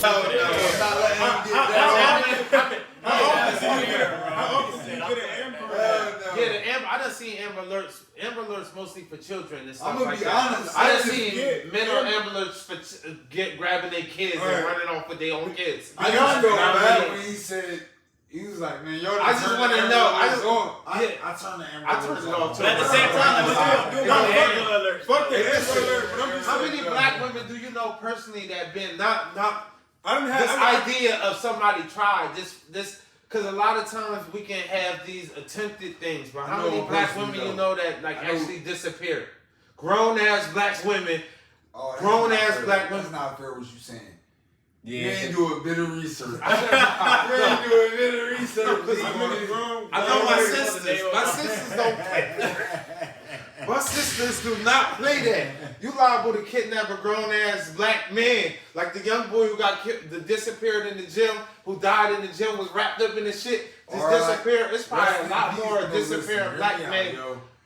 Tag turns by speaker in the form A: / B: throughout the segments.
A: Stop letting him get that.
B: How often do you get an Amber Alert?
C: Yeah, the Amber. I done seen Amber Alerts. Amber Alerts mostly for children and stuff
A: I'm gonna
C: like
A: be
C: that.
A: honest.
C: I done seen men on Amber Alerts for grabbing their kids and running off with their own kids.
A: I just go back when he said. He was like, man, y'all.
C: I just want to know.
A: I turned the Amber.
C: I turned it off too.
D: But at the same time,
B: fuck the Amber Alert. But I'm just
C: How
B: saying,
C: many black women do you know personally that been not
B: I don't
C: this
B: have
C: idea of somebody tried this because a lot of times we can have these attempted things, but how many black women you know that like actually disappeared? Grown ass black women, grown ass black women.
A: That's not fair what you saying.
D: yeah.
A: You ain't do a bit of research. You ain't do a bit of research.
C: I know my sisters. My sisters don't play. My sisters do not play that. You liable to kidnap a grown ass black man, like the young boy who got disappeared in the gym, who died in the gym, was wrapped up in the shit, just disappeared. It's probably a lot more disappearing black men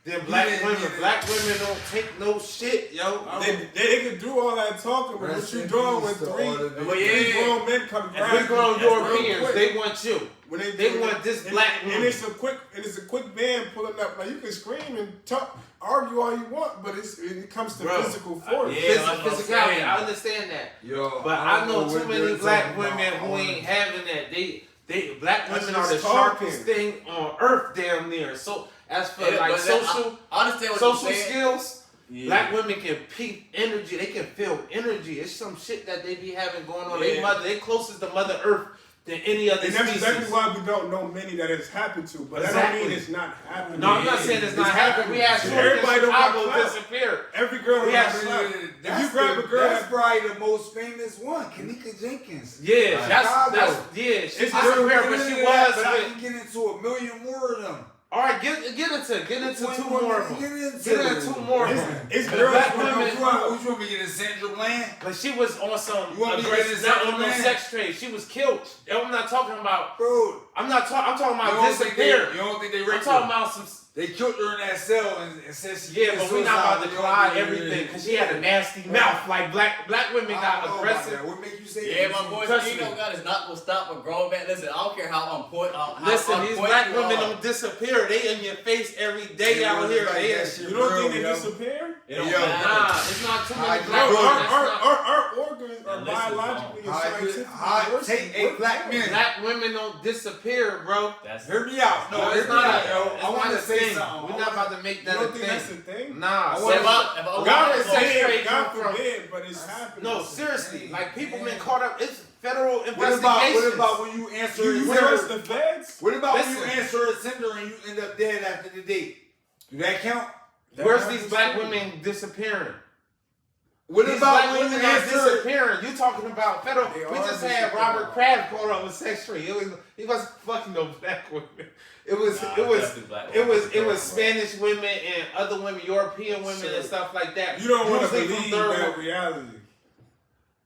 C: than black women. Black women don't take no shit, yo.
B: They can do all that talking, but what you doing with three grown men come grab
C: We grown Europeans, they want you.
B: When
C: They want this black woman.
B: and it's a quick band pulling up. Like you can scream and talk, argue all you want, but it comes to physical force.
C: Physicality, I understand that.
A: Yo,
C: But I know too many black women who ain't having that. They black women are the sharpest thing on earth, damn near. So as for like social skills, black women can peep energy. They can feel energy. It's some shit that they be having going on. They closest to Mother Earth than any other species.
B: And that's exactly why we don't know many that it's happened to. But that don't mean it's not happening.
C: No, I'm not saying it's not happening. We had
B: everybody don't
C: Chicago disappear.
B: Every girl
C: we
B: has
A: if you grab a girl, that's probably the most famous one, Kanika Jenkins.
C: Yeah, that's she disappeared, but she was.
A: But I can get into a million more of them.
C: All right, get into two more of them. Get into two more of them.
B: It's girls.
A: Black women. Which one we get in Sandra Bland?
C: But she was on some
A: no
C: sex trade. She was killed. I'm not talking about.
A: Bro,
C: I'm talking about disappeared.
A: You don't think they raped
C: I'm talking about some.
A: They killed her in that cell and said she.
C: Yeah, but we're not about to collide everything because she had a nasty mouth. Like black women got aggressive.
A: What make you say that?
D: My boy Gino God is not gonna stop a grown man. Listen, I don't care how on point.
C: Listen, these black women don't disappear. They in your face every day out here.
B: You don't think they disappear?
C: Nah, it's not too many black women.
B: Our organs are biologically and scientifically
A: take a black man.
C: Black women don't disappear, bro.
A: Hear me out.
C: No, it's not.
A: I want to say something.
C: We're not about to make that a thing.
B: That's the thing?
C: Nah.
B: God forbid, but it's happening.
C: No, seriously. Like people been caught up. It's federal investigations.
A: What about when you answer
B: you trust the feds?
A: What about when you answer a Tinder and you end up dead after the date? Do that count?
C: Where's these black women disappearing?
A: What
C: these
A: about
C: black
A: when
C: women
A: you
C: are
A: answer?
C: disappearing? You talking about federal? We just had Robert Kraft caught up with sex trade. He wasn't fucking no black women. It was Spanish women and other women, European women and stuff like that.
B: You don't want to believe that reality.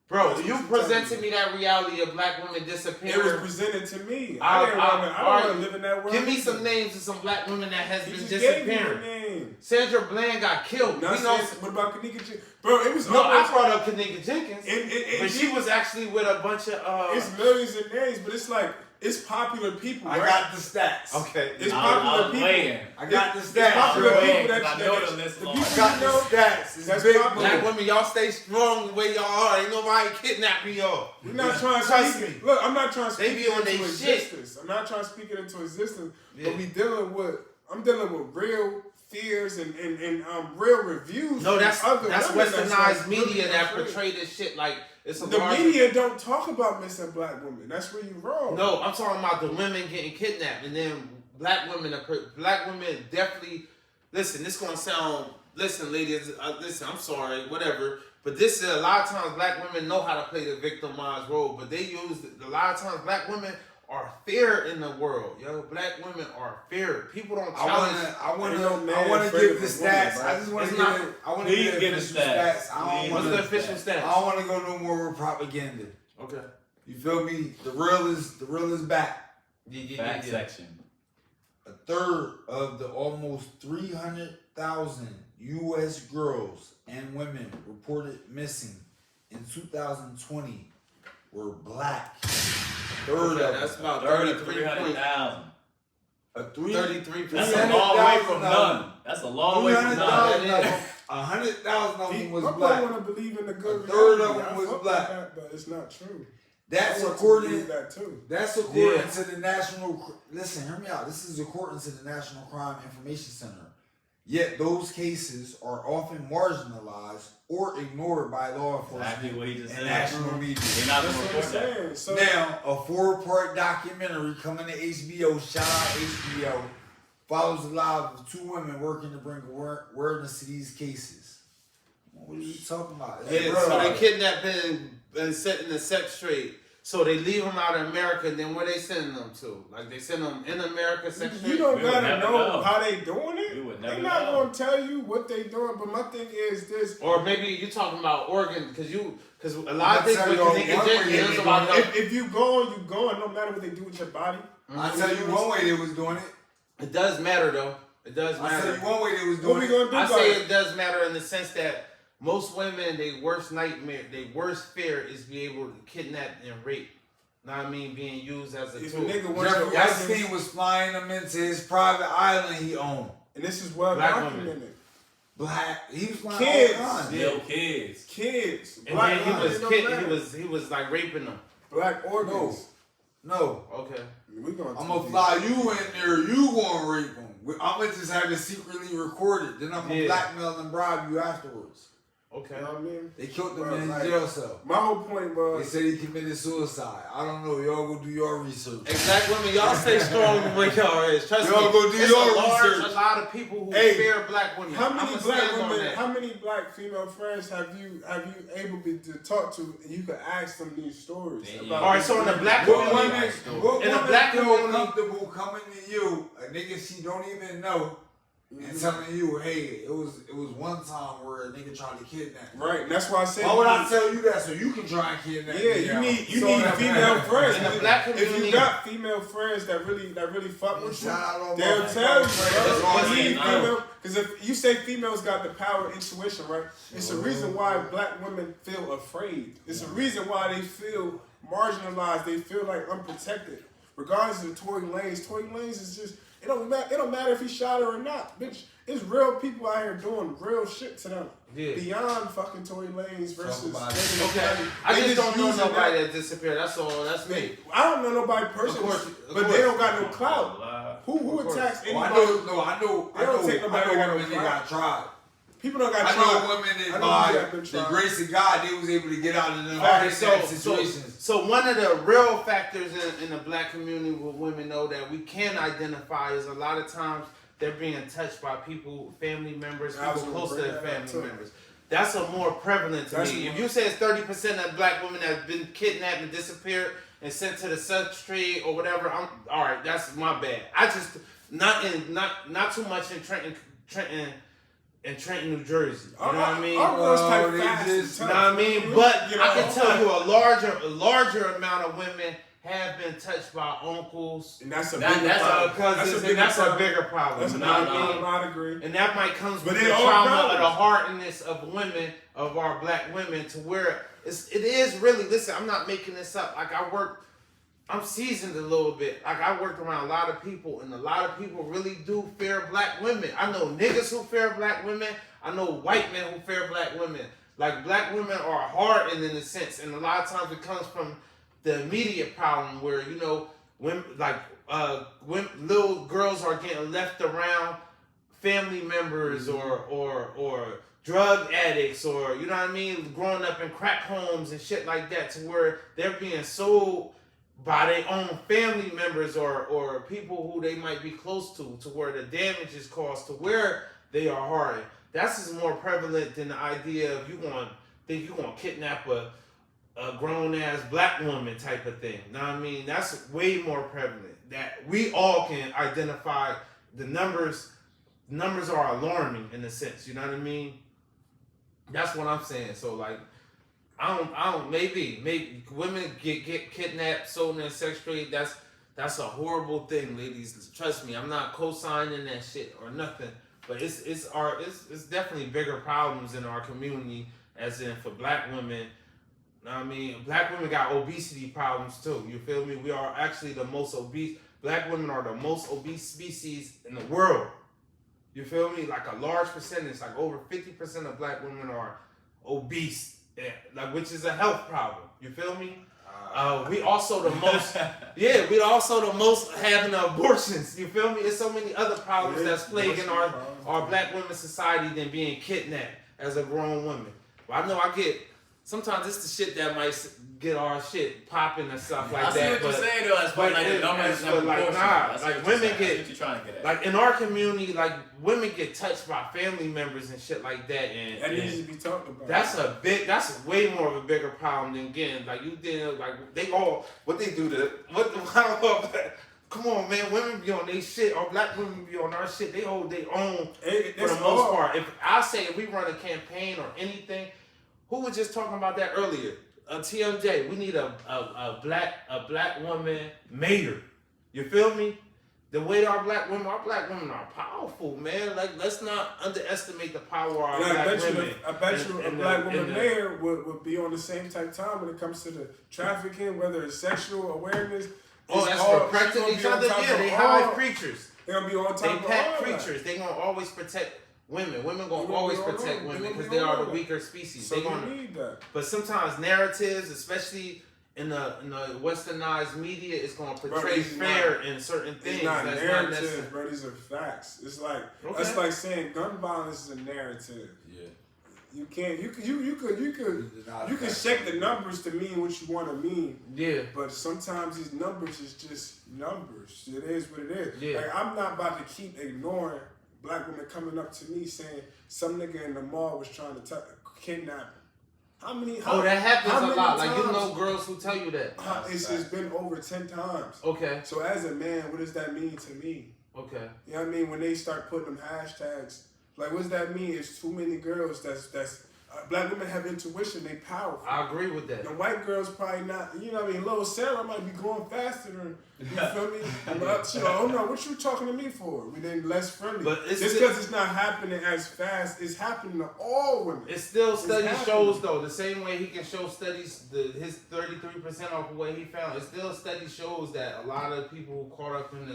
C: Bro, you presented me that reality of black women disappearing.
B: It was presented to me. I don't want to live in that world.
C: Give me some names of some black women that has been disappearing. Sandra Bland got killed.
B: What about Kanika Jenkins? Bro, it was
C: I brought up Kanika Jenkins. But she was actually with a bunch of
B: it's millions of names, but it's like it's popular people.
A: I got the stats.
C: Okay.
B: It's popular people.
A: I got the stats.
B: Popular people that
D: I know the list.
A: I got the stats.
B: That's big.
C: Black women, y'all stay strong the way y'all are. Ain't nobody kidnapping y'all.
B: We're not trying to
C: trust me.
B: Look, I'm not trying to speak
C: it
B: it
C: into
B: into existence. I'm not trying to speak it into existence. But I'm dealing with real fears and real reviews.
C: No, that's westernized
B: like
C: media
B: really
C: that portray this shit like it's a
B: media don't talk about missing black women. That's where you wrong.
C: No, I'm talking about the women getting kidnapped and then black women definitely. Listen, this gonna sound. Listen, ladies. Listen, I'm sorry, whatever. But this is a lot of times black women know how to play the victimized role, but they use a lot of times black women are fair in the world, yo. Black women are fair. People don't challenge.
A: I want to give the stats. I just want to give. I want to give the official stats.
C: What's the official stats?
A: I don't want to go no more with propaganda.
C: Okay.
A: You feel me? The real is back.
D: Back section.
A: A third of the almost 300,000 U.S. girls and women reported missing in 2020 were black. Third of
C: that's
A: them.
C: about
D: 300,000.
A: A
C: 33%.
D: That's a long way from none. That's a long way from none.
A: 100,000 of them was
B: I
A: black.
B: want to believe in the good.
A: A third of
B: reality.
A: them
B: I
A: was
B: fuck
A: black.
B: with that, but it's not true.
A: That's
B: I want to
A: according.
B: believe that too.
A: That's according to the National. Listen, hear me out. This is according to the National Crime Information Center. Yet those cases are often marginalized or ignored by law enforcement and national media.
D: They're not going to report that.
B: So,
A: Now, a 4-part documentary coming to HBO, shout out HBO, follows the lives of 2 women working to bring awareness to these cases. What are you talking about?
C: Yeah, so they kidnap and setting the sex trade. So they leave them out of America, and then where they sending them to? Like they send them in America, sex trade?
B: you don't gotta know how they doing it. They're not
D: know.
B: gonna tell you what they doing. But my thing is this.
C: Or maybe you talking about organ, because a lot of things when they inject is about
B: if you going, you going. No matter what they do with your body.
A: I tell you one way they was doing it.
C: It does matter though. It does matter.
A: I tell you one way they was
B: What
A: doing
B: we
A: it.
B: gonna do?
C: I
B: about
C: say
B: it?
C: it does matter in the sense that most women, their worst nightmare, their worst fear is be able to kidnap and rape. Know what I mean? Being used as a
B: If
C: tool.
B: a nigga wants
A: Jeffrey
B: your
A: Epstein
B: organs,
A: was flying them into his private island he owned.
B: and this is well
C: Black
B: documented.
A: Black. He was flying
B: Kids.
A: all the time.
D: Still kids.
B: Kids.
C: And
B: Black
C: then he was
B: organs.
C: he was like raping them.
B: Black organs.
A: No.
C: Okay.
B: We gonna
A: I'm gonna fly you in there. You gonna rape them. I'm gonna just have it secretly recorded. Then I'm gonna blackmail and bribe you afterwards.
C: Okay.
B: You know what I mean?
A: They killed him
B: Bro,
A: in his
B: like,
A: jail cell.
B: My whole point
A: They
B: was
A: said he committed suicide. I don't know. Y'all go do your research.
C: Exact women, y'all stay strong when y'all is. Trust
A: Y'all
C: me.
A: go do
C: It's
A: your
C: a
A: research.
C: lot of people who
B: Hey,
C: fear black women.
B: how many
C: I'ma
B: black
C: stand on
B: women,
C: that.
B: how many black female friends have you able to talk to, and you could ask them these stories about?
C: All right, so in the black
A: What
C: community,
A: women
C: in the black
A: feel
C: community,
A: comfortable coming to you, a nigga she don't even know, and telling you, hey, it was one time where a nigga tried to kidnap me.
B: Right, and that's why I said.
A: Why would I tell you that? So you can try and kidnap me.
B: Yeah, you need female friends.
C: In the black
B: If
C: community,
B: you got female friends that really fuck with you,
A: Shout out on
B: they'll
A: my
B: tell you,
A: friends.
B: bro.
A: That's
B: You need
D: all I
B: female, because if you say females got the power of intuition, right? It's a reason why black women feel afraid. It's a reason why they feel marginalized. They feel like unprotected. Regardless of Tory Lanez is just it don't matter if he shot her or not, bitch. It's real people out here doing real shit to them.
C: Yeah.
B: Beyond fucking Tory Lanez versus.
C: okay. I just don't know nobody that disappeared. That's all. That's me.
B: I don't know nobody personally, but they don't got no clout. Who attacks
A: Oh,
B: anybody?
A: I know
B: They don't take nobody that got no
A: women that got tried.
B: People don't got
A: I
B: tried.
A: know women
B: I
A: that
B: know
A: by
B: you got been
A: the
B: tried.
A: grace of God, they was able to get out of them
C: Alright,
A: situations.
C: so one of the real factors in the black community where women know that we can identify is a lot of times they're being touched by people, family members,
B: I was
C: people
B: gonna
C: close to
B: bring
C: their
B: that up,
C: family
B: too.
C: members. That's a more prevalent to
B: That's
C: me.
B: more-
C: If you say it's 30% of black women that have been kidnapped and disappeared and sent to the sex trade or whatever, I'm all right. That's my bad. I just not too much in Trenton, New Jersey. You know what I mean?
B: Our girls type
A: they
B: fast.
A: just-
B: and
C: You know
B: tough.
C: what I mean? But
B: You know,
C: I can tell you a larger amount of women have been touched by uncles,
B: and that's a
D: That-
B: bigger
D: that's a-
B: problem.
C: cousins, and that's a bigger problem.
B: That's a
C: you
B: bigger
C: know what I mean?
B: problem. I agree.
C: And that might come
B: But
C: with
B: they
C: the
B: all
C: trauma
B: brothers.
C: of the hardness of women, of our black women, to where it is really. Listen, I'm not making this up. Like I'm seasoned a little bit. Like I worked around a lot of people, and a lot of people really do fear black women. I know niggas who fear black women. I know white men who fear black women. Like black women are hardened in a sense, and a lot of times it comes from the immediate problem where when little girls are getting left around family members or drug addicts, or you know what I mean, growing up in crack homes and shit like that, to where they're being sold by their own family members or people who they might be close to where the damage is caused to where they are hardened. That's just more prevalent than the idea of you going to kidnap a grown ass black woman type of thing. Know what I mean? That's way more prevalent. That we all can identify. The numbers are alarming in a sense. You know what I mean? That's what I'm saying. So like, I don't. Maybe women get kidnapped, sold in the sex trade. That's a horrible thing, ladies. Trust me, I'm not co-signing that shit or nothing. But it's definitely bigger problems in our community, as in for black women I mean, black women got obesity problems too. You feel me? We are actually the most obese. Black women are the most obese species in the world. You feel me? Like a large percentage, like over 50% of black women are obese, like which is a health problem. You feel me? We also the most, we also the most having abortions. You feel me? There's so many other problems that's plaguing our black women's society than being kidnapped as a grown woman. Well, I know sometimes it's the shit that might get our shit popping and stuff like that.
D: I see what you're saying though, as far as like the numbers and
C: like women get,
D: you're trying to get at.
C: like in our community, like women get touched by family members and shit like that, and
B: that needs to be talked about.
C: That's way more of a bigger problem than getting like you did. Like they all what they do to come on, man, women be on their shit, or black women be on our shit. They hold their own for the most part. If we run a campaign or anything, who was just talking about that earlier? TMJ, we need a black woman mayor. You feel me? The way our black women are powerful, man. Like, let's not underestimate the power of our black women.
B: I bet you a black woman mayor would be on the same type time when it comes to the trafficking, whether it's sexual awareness.
C: Oh, that's for protecting each other. Yeah, they hive preachers.
B: They're gonna be on top of all that.
C: They pack preachers. They gonna always protect women. Women gonna always protect women because they are the weaker species.
B: So
C: they gonna
B: need that.
C: But sometimes narratives, especially in the westernized media, is gonna portray fair in certain things.
B: It's not narratives, bro. These are facts. It's like that's like saying gun violence is a narrative. Yeah. You can't. You could shake the numbers to mean what you want to mean. Yeah. But sometimes these numbers is just numbers. It is what it is. Yeah. Like, I'm not about to keep ignoring black women coming up to me saying some nigga in the mall was trying to kidnap.
C: That happens a lot. Like, you know girls who tell you that.
B: It's been over 10 times. Okay. So as a man, what does that mean to me? Okay. You know what I mean? When they start putting them hashtags, like, what does that mean? It's too many girls that's black women have intuition. They powerful.
C: I agree with that.
B: The white girls probably not. You know what I mean? Little Sarah might be going faster than, you feel me? But, oh no, what you talking to me for? We then less friendly. But just because it's not happening as fast, it's happening to all women.
C: It still shows though, the same way he can show studies, his 33% off of what he found. It still study shows that a lot of people who caught up in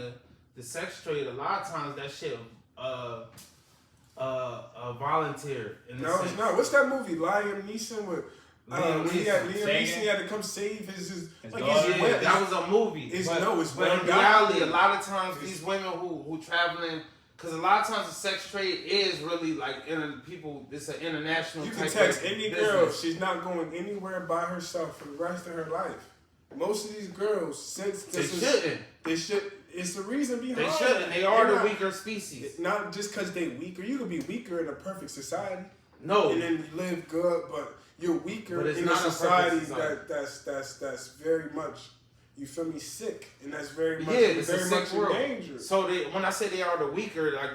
C: the sex trade, a lot of times that shit volunteer.
B: No, it's not. What's that movie? Liam Neeson with Liam Neeson had to come save his like
C: that was a movie.
B: But
C: in reality, a lot of times these women who traveling, because a lot of times the sex trade is really like it's an international.
B: You can text any girl, she's not going anywhere by herself for the rest of her life. Most of these girls, since they should. It's the reason behind
C: they shouldn't. They are the weaker species.
B: Not just because they weaker. You could be weaker in a perfect society.
C: No.
B: And then you live good, but you're weaker in a society that's very much, you feel me, sick, and that's very much in danger.
C: So when I say they are the weaker, like,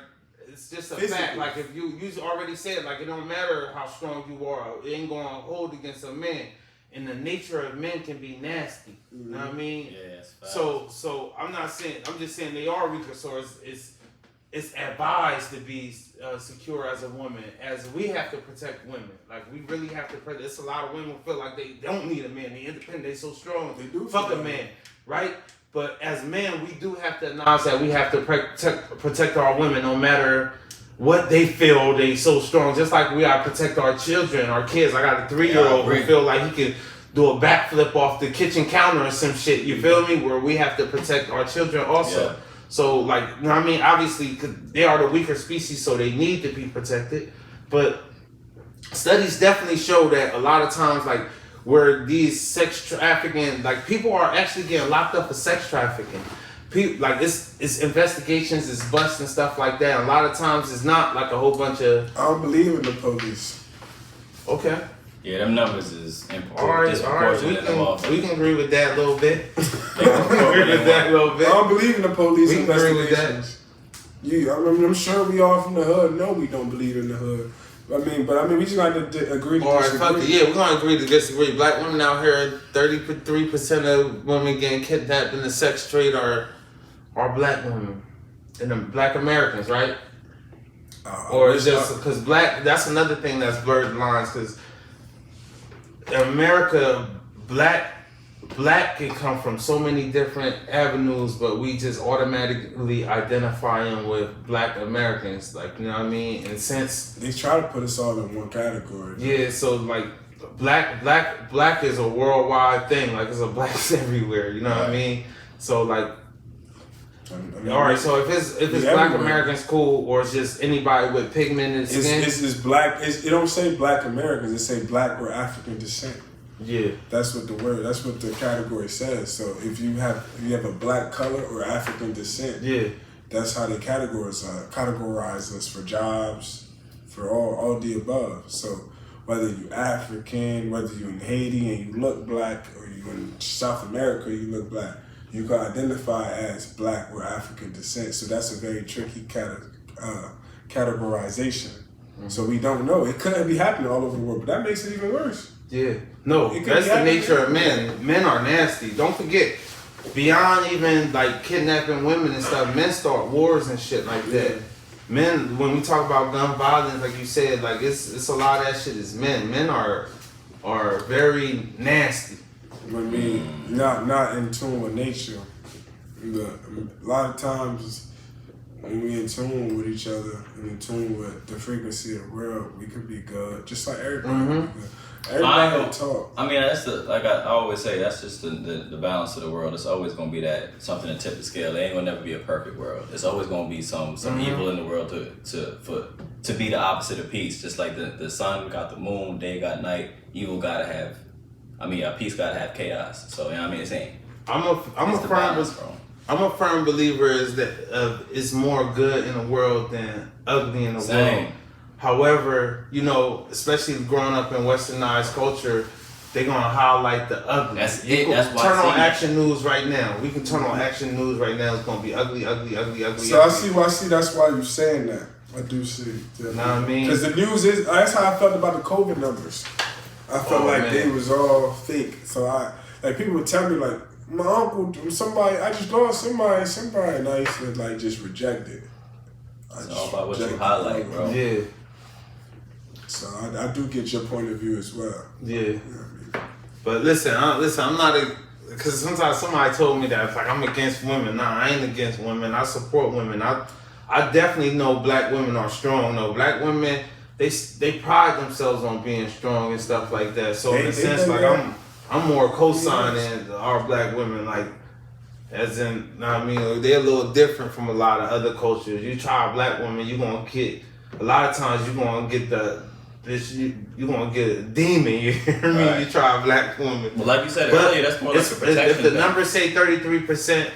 C: it's just a fact. Like, if you already said, like, it don't matter how strong you are, it ain't gonna hold against a man. And the nature of men can be nasty. You know what I mean? Yeah. So I'm just saying they are weaker. So it's advised to be secure as a woman, as we have to protect women. Like, we really have to protect. There's a lot of women who feel like they don't need a man. They're independent. They're so strong. They do. Fuck a man, right? But as men, we do have to acknowledge that we have to protect our women, no matter what they feel. They so strong. Just like we gotta protect our children, our kids. I got a 3-year-old who feel like he can do a backflip off the kitchen counter or some shit. You feel me? Where we have to protect our children also. Yeah. So, like, you know what I mean? Obviously, 'cause they are the weaker species, so they need to be protected. But studies definitely show that a lot of times, like, where these sex trafficking, like, people are actually getting locked up for sex trafficking. People, like, it's investigations, it's busts and stuff like that. And a lot of times it's not like a whole bunch of.
B: I don't believe in the police.
C: Okay.
E: Yeah, them numbers is
C: all right. We can agree with that a little bit. I
B: don't believe in the police investigations. Yeah, I'm sure we all from the hood know we don't believe in the hood. I mean, we just got to agree to disagree.
C: Fuck it. Yeah, we're gonna agree to disagree. Black women out here, 33% of women getting kidnapped in the sex trade are black women and the black Americans, right? Or it's just because black. That's another thing that's blurred lines because America, black can come from so many different avenues, but we just automatically identify them with Black Americans, like, you know what I mean? And since
B: they try to put us all in one category.
C: Yeah, so like black is a worldwide thing. Like, it's a blacks everywhere. You know what I mean? So like,
B: I mean,
C: all right. So if it's Black Americans, cool, or it's just anybody with pigmented skin.
B: It's black. It don't say Black Americans. It say Black or African descent.
C: Yeah, that's what
B: the category says. So if you have a black color or African descent,
C: yeah,
B: that's how they categorize us for jobs, for all the above. So whether you African, whether you in Haiti and you look black, or you in South America you look black, you can identify as Black or African descent. So that's a very tricky categorization. Mm-hmm. So we don't know. It couldn't be happening all over the world, but that makes it even worse.
C: Yeah. No, that's the nature of men. Men are nasty. Don't forget, beyond even like kidnapping women and stuff, men start wars and shit like that. Men, when we talk about gun violence, like you said, like it's a lot of that shit is men. Men are very nasty.
B: I mean, not in tune with nature. A lot of times when we in tune with each other and in tune with the frequency of the world, we could be good. Just like everybody. Mm-hmm. Everybody talk.
E: I mean, that's like I always say, that's just the balance of the world. It's always gonna be that something to tip the scale. It ain't gonna never be a perfect world. It's always gonna be some evil in the world to be the opposite of peace. Just like the sun got the moon, day got night. Evil gotta have, peace gotta have chaos. So you know what I mean, it's ain't.
C: I'm a firm believer is that it's more good in the world than ugly in the world. However, you know, especially growing up in westernized culture, they're gonna highlight the ugly.
E: That's it. That's why.
C: Turn on Action News right now. We can turn on Action News right now. It's gonna be ugly, ugly, ugly, ugly.
B: So
C: ugly.
B: I see. That's why you're saying that. I do see.
C: You know what I mean?
B: Because the news is. That's how I felt about the COVID numbers. I felt they was all fake. So people would tell me like, my uncle, somebody, I just lost somebody, and I used to like just reject it.
E: It's all about what you highlight, bro.
C: Yeah.
B: So I do get your point of view as well.
C: Yeah. You know what I mean? But listen, I'm not because sometimes somebody told me that it's like I'm against women. Nah, I ain't against women. I support women. I definitely know black women are strong. No, black women they pride themselves on being strong and stuff like that. So in a sense, like I'm more co-signing our black women, like as in, you know what I mean, they're a little different from a lot of other cultures. You try a black woman, you gonna get a lot of times you gonna get you gonna get a demon. You hear me? Right. You try a black woman.
E: Well, like you said earlier, that's more like a protection.
C: If the numbers say 33%,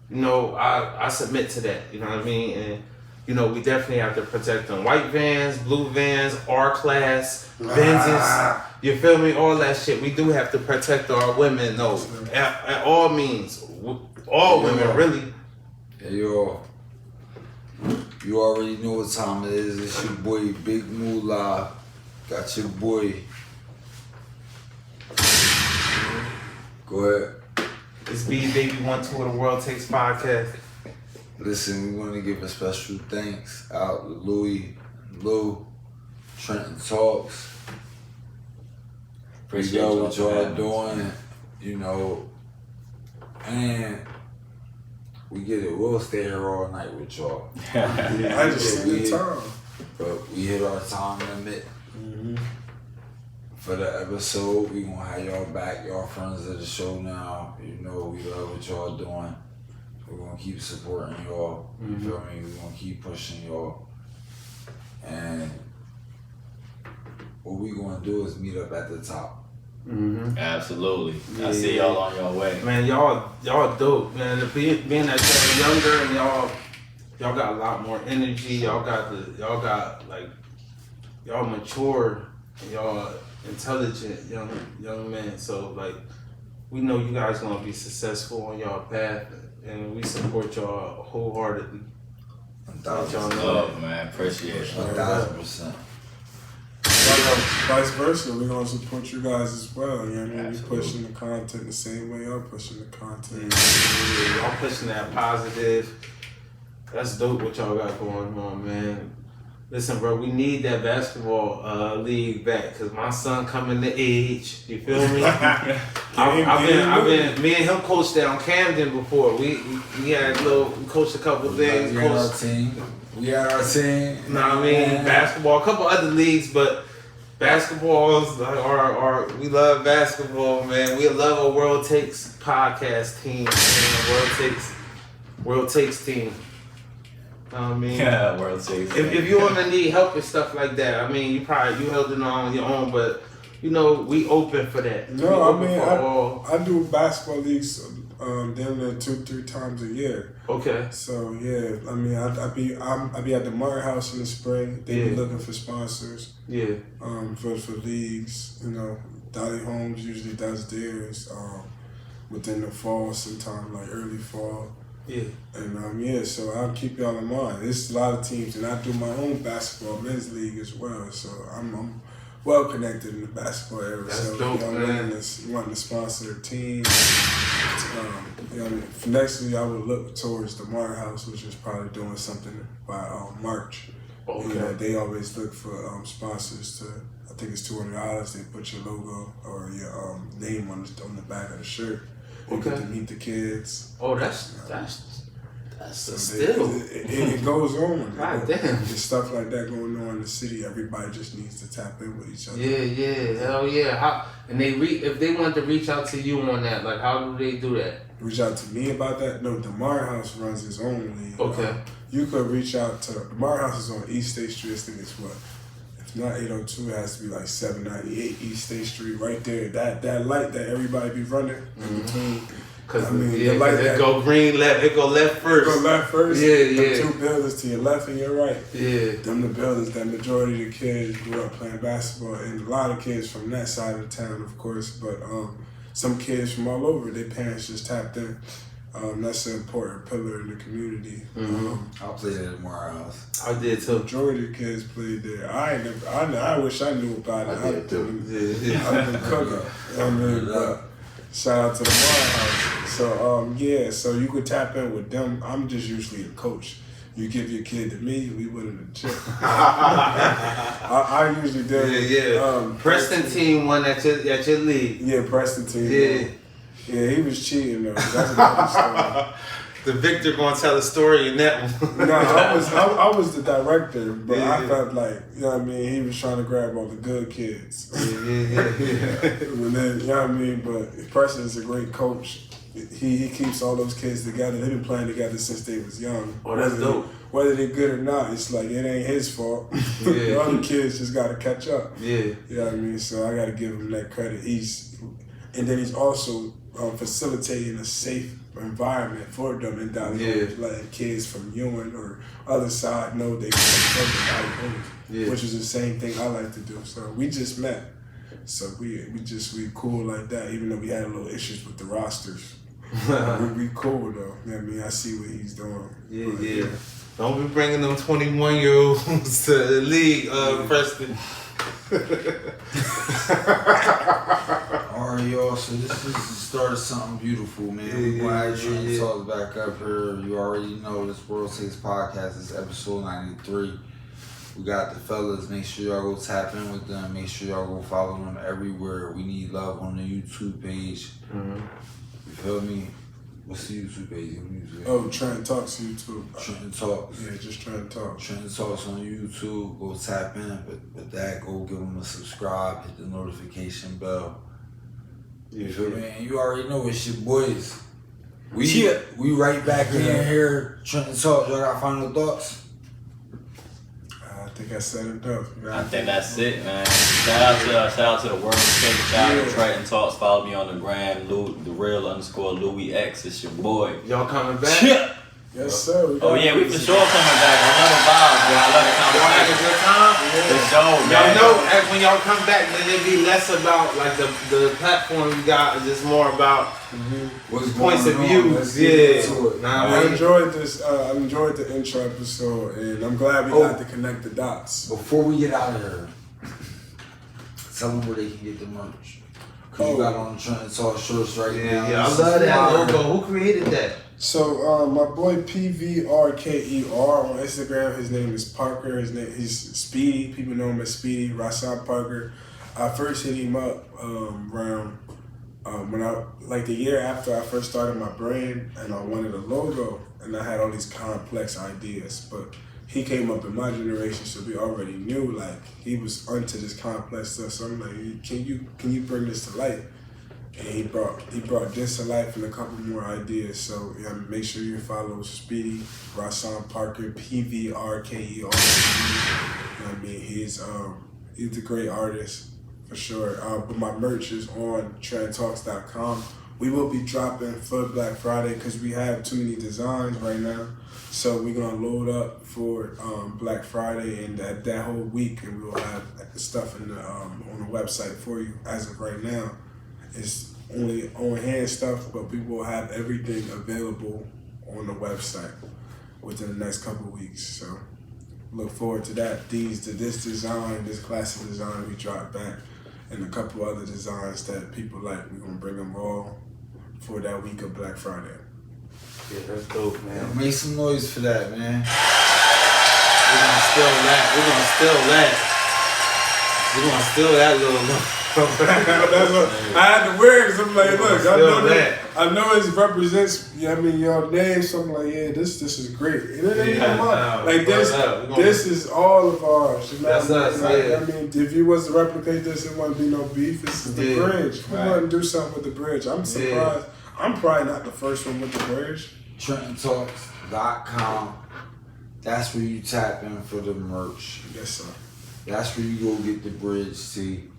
C: you know, I submit to that. You know what I mean? And you know, we definitely have to protect them. White vans, blue vans, R-Class, Benzes. You feel me? All that shit. We do have to protect our women, though. At all means. All women, really.
A: Hey, yo. You already know what time it is. It's your boy, Big Moolah. Got your boy. Go ahead.
C: It's B Baby 1 2 of the World Takes podcast.
A: Listen, we want to give a special thanks out to Louis, Lou, Trenton Talks.
E: Appreciate
A: what y'all doing, you know, and we get it. We'll stay here all night with y'all.
B: I just see the time.
A: But we hit our time limit for the episode. We gonna have y'all back, y'all friends of the show now. You know, we love what y'all doing. We're gonna keep supporting y'all. You feel me? We're gonna keep pushing y'all. And what we gonna do is meet up at the top.
E: Absolutely. I see y'all on your way.
C: Man, y'all dope, man. Being that y'all younger and y'all got a lot more energy. Y'all mature and y'all intelligent young men. So like we know you guys gonna be successful on y'all path. And we support y'all wholeheartedly.
A: 1,000%.
E: Love, man. Appreciate it.
A: 1,000%.
B: Vice versa, we're gonna support you guys as well. You know what I mean? We pushing the content the same way y'all pushing the content.
C: Y'all pushing that positive. That's dope what y'all got going on, man. Listen, bro, we need that basketball league back because my son coming to age. You feel me? I've been. Me and him coached down Camden before. We had we coached a couple things.
A: We had our team.
C: You know what I mean? Basketball, a couple other leagues, but basketballs are we love basketball, man. We love a World Takes podcast team, man. World Takes team. I mean,
E: yeah, World Takes.
C: If you want to need help and stuff like that, I mean, you held it on your own, but you know, we open for that.
B: No, I mean, I do basketball leagues damn near 2-3 times a year.
C: Okay.
B: So yeah, I mean, I be at the Martin House in the spring. They be looking for sponsors.
C: Yeah.
B: For leagues, you know, Dolly Holmes usually does theirs. Within the fall, sometime like early fall.
C: Yeah.
B: And so I'll keep y'all in mind. There's a lot of teams, and I do my own basketball men's league as well. So I'm well connected in the basketball area.
C: That's
B: so
C: dope,
B: y'all
C: man.
B: wanting to sponsor a team. For next year, I would look towards the Martin House, which is probably doing something by March.
C: Okay.
B: You know, they always look for sponsors to. I think it's $200. They put your logo or your name on the back of the shirt. You get to meet the kids.
C: Oh, that's still.
B: It goes on.
C: God damn.
B: There's stuff like that going on in the city. Everybody just needs to tap in with each other.
C: Yeah, hell yeah. And if they want to reach out to you on that, like how do they do that?
B: Reach out to me about that? No, the Martin House runs its own league.
C: Okay.
B: You could reach out to the Martin House is on East State Street. I think it's what? If not 802, it has to be like 798 East State Street, right there. That light that everybody be running in between.
C: Because
B: the light
C: it go green left, it go left first.
B: Go left first.
C: Yeah.
B: Them 2 buildings to your left and your right.
C: Yeah.
B: Them the buildings that majority of the kids grew up playing basketball, and a lot of kids from that side of the town, of course, but some kids from all over, their parents just tapped in. That's an important pillar in the community.
A: I played at the Martin House.
C: I did too.
B: Majority of the kids played there. I wish I knew about it.
C: I did too. Yeah.
B: I've been cooking. But shout out to the Martin House. So so you could tap in with them. I'm just usually a coach. You give your kid to me, we winning the chip. I usually do.
C: Yeah. Preston team won at your league.
B: Yeah, Preston team.
C: Yeah.
B: Yeah, he was cheating though. That's another story.
C: The Victor gonna tell a story in that one.
B: No, I was the director, but I felt like, you know what I mean, he was trying to grab all the good kids.
C: Yeah.
B: And then, you know what I mean, but Preston's a great coach. He keeps all those kids together. They've been playing together since they was young.
C: Oh, that's dope.
B: Whether they're good or not, it's like it ain't his fault.
C: Yeah.
B: The other kids just gotta catch up.
C: Yeah.
B: You know what I mean? So I gotta give him that credit. And then he's also facilitating a safe environment for them in Dolly Holmes, letting kids from Ewing or other side know they can come to Dolly Holmes, which is the same thing I like to do. So we just met, so we cool like that. Even though we had a little issues with the rosters, we cool though. You know what I mean? I see what he's doing.
C: Yeah. Don't be bringing them 21-year-olds to the league, Preston.
A: Alright, y'all, so this is the start of something beautiful, man. We're going to Trenton Talks back up here. You already know this World Takes podcast is episode 93. We got the fellas. Make sure y'all go tap in with them. Make sure y'all go follow them everywhere. We need love on the YouTube page. You feel me? What's the YouTube page?
B: Oh, Trenton Talks YouTube.
A: Trenton Talks.
B: Yeah, just Trenton Talks.
A: Trenton Talks on YouTube. Go tap in. But with that, go give them a subscribe. Hit the notification bell. You feel me? And you already know it's your boys. We right back in here. Trenton Talks. Y'all got final thoughts?
B: I think I said it enough.
E: I think that's it, man. Shout out to the World Takes. Shout out to Trenton Talks. Follow me on the gram, _Louis X. It's your boy.
C: Y'all coming back?
E: Yeah.
B: Yes, sir.
E: We for sure coming back. I love the vibes, bro. I love the conversation.
C: Y'all have a good time?
E: For sure, man.
C: Y'all know when y'all come back, then it be less about like the platform you got, and just more about
A: What's
C: points of
A: going on?
C: view.
A: Let's get into it.
B: I enjoyed this. I enjoyed the intro episode, and I'm glad we got to connect the dots.
A: Before we get out of here, tell them where they can get the merch. Cause you got on the Trenton Talks shirts right now.
C: Yeah, I
A: This
C: love
A: is
C: that
A: fire.
C: logo. Who created that?
B: So my boy PVRKER on Instagram, his name is Parker. He's Speedy. People know him as Speedy. Rashawn Parker. I first hit him up around when the year after I first started my brand, and I wanted a logo, and I had all these complex ideas, but he came up in my generation, so we already knew like he was onto this complex stuff. So I'm like, can you bring this to life? And he brought this to life and a couple more ideas. So yeah, make sure you follow Speedy, Rashawn Parker, PVRKER. I mean, he's a great artist for sure. But my merch is on TrentonTalks.com. We will be dropping for Black Friday because we have too many designs right now. So we're gonna load up for Black Friday and that whole week, and we'll have stuff in the on the website for you. As of right now, it's only on hand stuff, but we will have everything available on the website within the next couple of weeks. So look forward to that. This design, this classic design we dropped back, and a couple other designs that people like. We're gonna bring them all for that week of Black Friday.
C: Yeah, that's dope, man.
A: Make some noise for that, man. We're gonna steal that. We're gonna steal that little.
B: That's what I had to wear because I'm like, look, I know it represents, your name. So I'm like, yeah, this is great. And it ain't even mine. Like this is all of ours. You know?
C: That's us. Yeah.
B: I mean, if you was to replicate this, it wouldn't be no beef. This is the bridge. We wouldn't do something with the bridge. I'm surprised. I'm probably not the first one with the bridge.
A: TrentonTalks.com. That's where you tap in for the merch.
B: Yes, sir.
A: That's where you go get the bridge tee.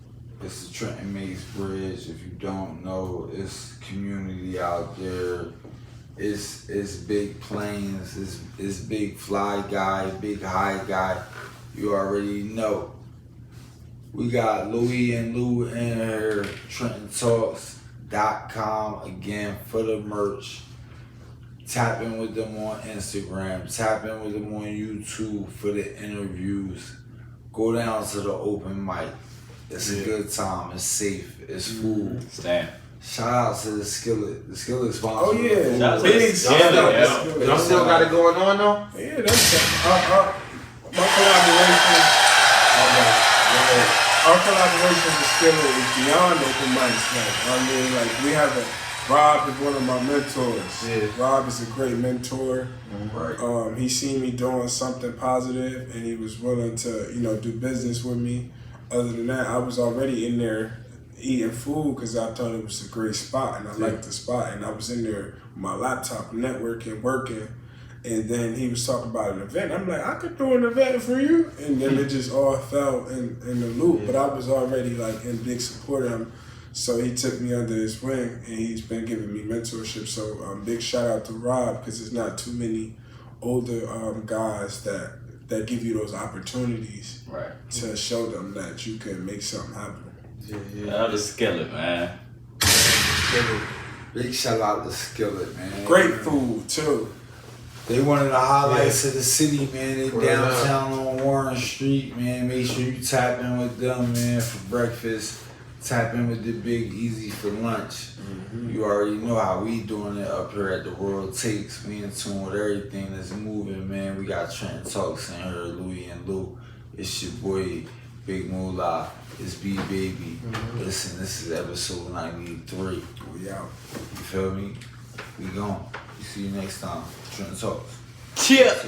A: It's the Trenton Makes Bridge. If you don't know, it's community out there. It's big planes. It's big fly guy, big high guy. You already know. We got Louie and Lou in here. TrentonTalks.com again for the merch. Tap in with them on Instagram. Tap in with them on YouTube for the interviews. Go down to the open mic. It's a good time. It's safe. It's food.
E: Damn.
A: Shout out to the Skillet. The Skillet sponsor.
B: Oh yeah,
E: Shout out to
B: big
E: the Skillet.
C: Y'all still got it going on though?
B: Yeah, that's my collaboration. Our collaboration with Skillet is beyond open mics. Like we have Rob is one of my mentors.
C: Yeah.
B: Rob is a great mentor.
A: Right.
B: He seen me doing something positive, and he was willing to, do business with me. Other than that, I was already in there eating food because I thought it was a great spot, and I liked the spot. And I was in there with my laptop, networking, working. And then he was talking about an event. I'm like, I could do an event for you. And then it just all fell in the loop. But I was already in big support of him. So he took me under his wing, and he's been giving me mentorship. So big shout out to Rob, because there's not too many older guys that give you those opportunities to show them that you can make something happen.
E: Shout out to Skillet, man.
A: Big shout out to Skillet, man.
B: Great food too.
A: They one of the highlights of the city, man. They downtown on Warren Street, man. Make sure you tap in with them, man, for breakfast. Tap in with the Big Easy for lunch. You already know how we doing it up here at the World Takes. We in tune with everything that's moving, man. We got Trenton Talks in here, Louie and Lou. It's your boy, Big Moolah. It's B Baby. Listen, this is episode 93. We out. You feel me? We gone. See you next time. Trenton Talks.
E: Cheers.